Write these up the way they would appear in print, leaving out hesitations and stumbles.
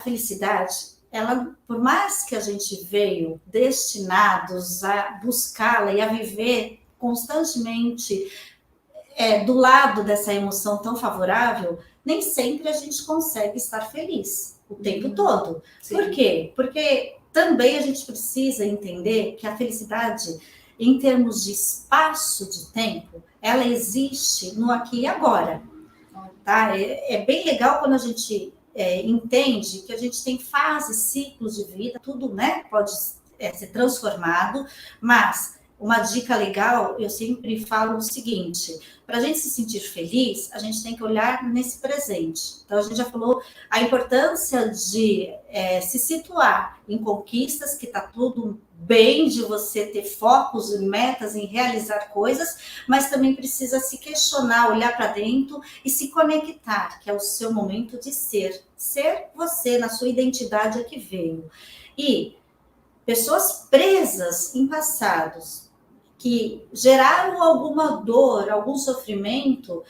felicidade, ela, por mais que a gente veio destinados a buscá-la e a viver constantemente do lado dessa emoção tão favorável, nem sempre a gente consegue estar feliz o tempo todo. Sim. Por quê? Porque também a gente precisa entender que a felicidade, em termos de espaço de tempo, ela existe no aqui e agora. Tá? É bem legal quando a gente entende que a gente tem fases, ciclos de vida, tudo, né, pode ser transformado, mas uma dica legal, eu sempre falo o seguinte: para a gente se sentir feliz, a gente tem que olhar nesse presente. Então, a gente já falou a importância de se situar em conquistas, que está tudo bem de você ter focos e metas em realizar coisas, mas também precisa se questionar, olhar para dentro e se conectar, que é o seu momento de ser. Ser você, na sua identidade a que veio. E pessoas presas em passados, que geraram alguma dor, algum sofrimento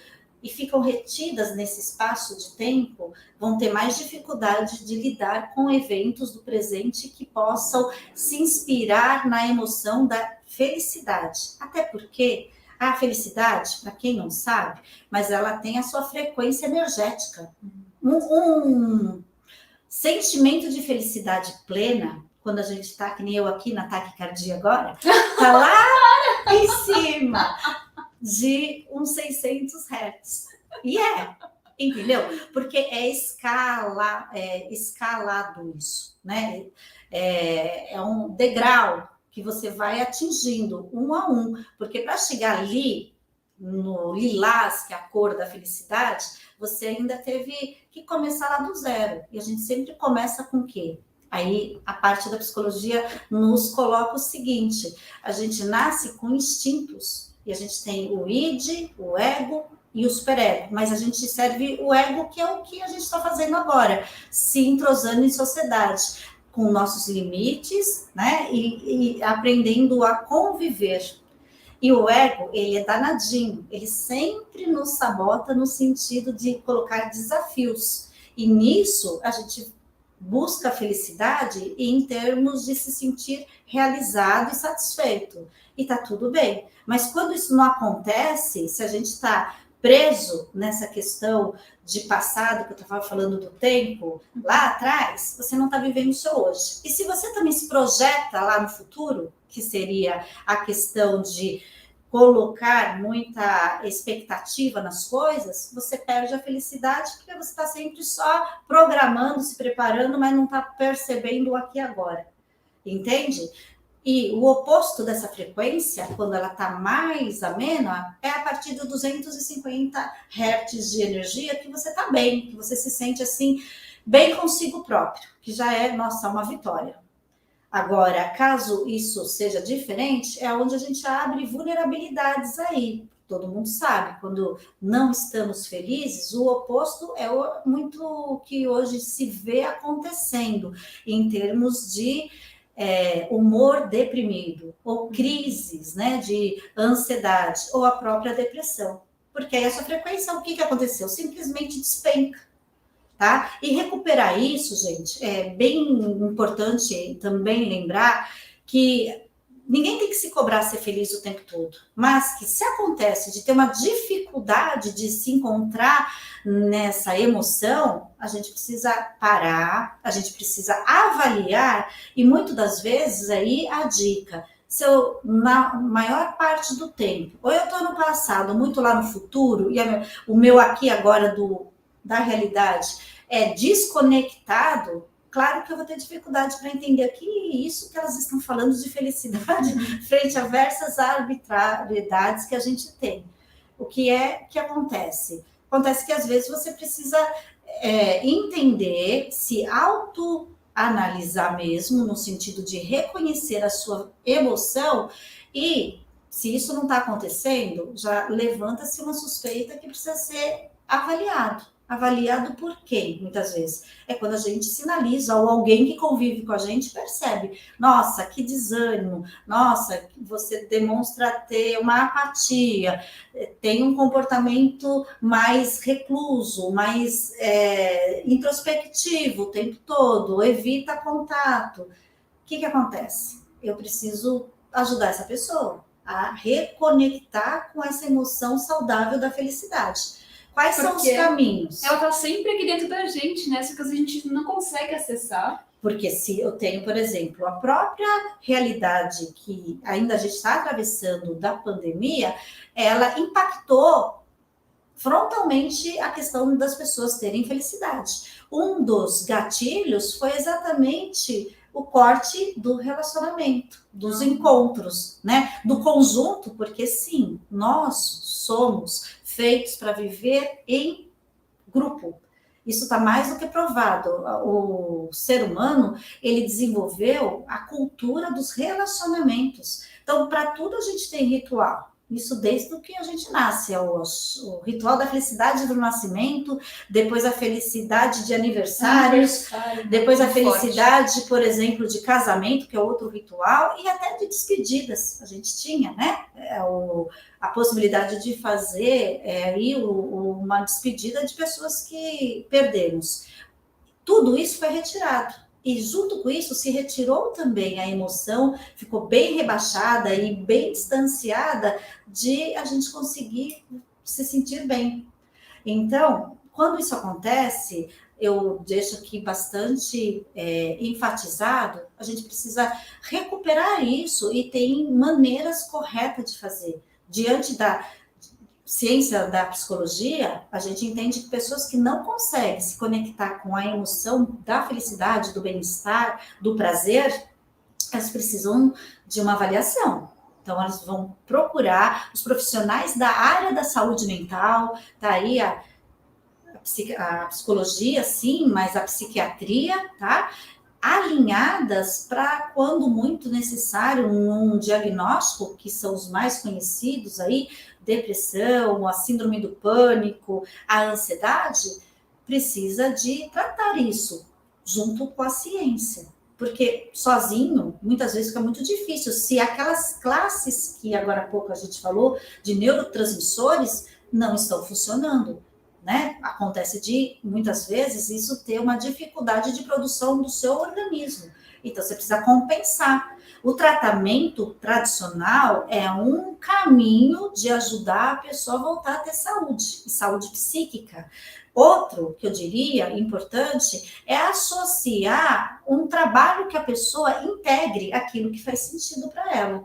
e ficam retidas nesse espaço de tempo, vão ter mais dificuldade de lidar com eventos do presente que possam se inspirar na emoção da felicidade. Até porque a felicidade, para quem não sabe, mas ela tem a sua frequência energética. Um sentimento de felicidade plena, quando a gente está, que nem eu aqui na taquicardia agora, está lá em cima de uns 600 Hz. E entendeu? Porque é escalado isso, né? É um degrau que você vai atingindo um a um, porque para chegar ali, no lilás, que é a cor da felicidade, você ainda teve que começar lá do zero. E a gente sempre começa com o quê? Aí a parte da psicologia nos coloca o seguinte: a gente nasce com instintos, e a gente tem o id, o ego e o superego, mas a gente serve o ego, que é o que a gente está fazendo agora, se entrosando em sociedade, com nossos limites, né? E aprendendo a conviver. E o ego, ele é danadinho, ele sempre nos sabota no sentido de colocar desafios. E nisso a gente busca a felicidade em termos de se sentir realizado e satisfeito. E tá tudo bem. Mas quando isso não acontece, se a gente está preso nessa questão de passado, que eu estava falando do tempo, lá atrás, você não está vivendo o seu hoje. E se você também se projeta lá no futuro, que seria a questão de colocar muita expectativa nas coisas, você perde a felicidade, porque você está sempre só programando, se preparando, mas não está percebendo o aqui e agora. Entende? E o oposto dessa frequência, quando ela está mais amena, é a partir de 250 Hz de energia que você está bem, que você se sente assim, bem consigo próprio, que já é, nossa, uma vitória. Agora, caso isso seja diferente, é onde a gente abre vulnerabilidades aí. Todo mundo sabe, quando não estamos felizes, o oposto é muito o que hoje se vê acontecendo, em termos de humor deprimido, ou crises, né, de ansiedade, ou a própria depressão. Porque aí essa frequência, o que aconteceu? Simplesmente despenca. Tá? E recuperar isso, gente, é bem importante também lembrar que ninguém tem que se cobrar ser feliz o tempo todo, mas que se acontece de ter uma dificuldade de se encontrar nessa emoção, a gente precisa parar, a gente precisa avaliar, e muitas das vezes aí a dica: se eu, na maior parte do tempo, ou eu estou no passado, muito lá no futuro, e o meu aqui agora da realidade é desconectado, claro que eu vou ter dificuldade para entender que isso que elas estão falando de felicidade frente a diversas arbitrariedades que a gente tem. O que acontece? Acontece que às vezes você precisa entender, se autoanalisar mesmo, no sentido de reconhecer a sua emoção, e se isso não está acontecendo, já levanta-se uma suspeita que precisa ser avaliado. Avaliado por quem, muitas vezes? É quando a gente sinaliza, ou alguém que convive com a gente percebe. Nossa, que desânimo. Nossa, você demonstra ter uma apatia. Tem um comportamento mais recluso, mais introspectivo o tempo todo. Evita contato. O que acontece? Eu preciso ajudar essa pessoa a reconectar com essa emoção saudável da felicidade. Quais são os caminhos? Ela está sempre aqui dentro da gente, né? Só que a gente não consegue acessar. Porque se eu tenho, por exemplo, a própria realidade que ainda a gente está atravessando da pandemia, ela impactou frontalmente a questão das pessoas terem felicidade. Um dos gatilhos foi exatamente o corte do relacionamento, dos encontros, né? Do conjunto, porque sim, nós somos feitos para viver em grupo. Isso está mais do que provado. O ser humano, ele desenvolveu a cultura dos relacionamentos. Então, para tudo a gente tem ritual. Isso desde o que a gente nasce, o ritual da felicidade do nascimento, depois a felicidade de aniversários, depois a felicidade, forte, por exemplo, de casamento, que é outro ritual, e até de despedidas, a gente tinha, né? A possibilidade de fazer aí uma despedida de pessoas que perdemos. Tudo isso foi retirado. E junto com isso se retirou também a emoção, ficou bem rebaixada e bem distanciada de a gente conseguir se sentir bem. Então, quando isso acontece, eu deixo aqui bastante enfatizado, a gente precisa recuperar isso e tem maneiras corretas de fazer. Diante da ciência da psicologia, a gente entende que pessoas que não conseguem se conectar com a emoção da felicidade, do bem-estar, do prazer, elas precisam de uma avaliação. Então, elas vão procurar os profissionais da área da saúde mental, tá aí a psicologia, sim, mas a psiquiatria, tá? Alinhadas para, quando muito necessário, num diagnóstico, que são os mais conhecidos aí, depressão, a síndrome do pânico, a ansiedade, precisa de tratar isso junto com a ciência. Porque sozinho, muitas vezes fica muito difícil. Se aquelas classes que agora há pouco a gente falou, de neurotransmissores, não estão funcionando, né? Acontece de, muitas vezes, isso ter uma dificuldade de produção do seu organismo. Então, você precisa compensar. O tratamento tradicional é um caminho de ajudar a pessoa a voltar a ter saúde, e saúde psíquica. Outro, que eu diria, importante, é associar um trabalho que a pessoa integre aquilo que faz sentido para ela.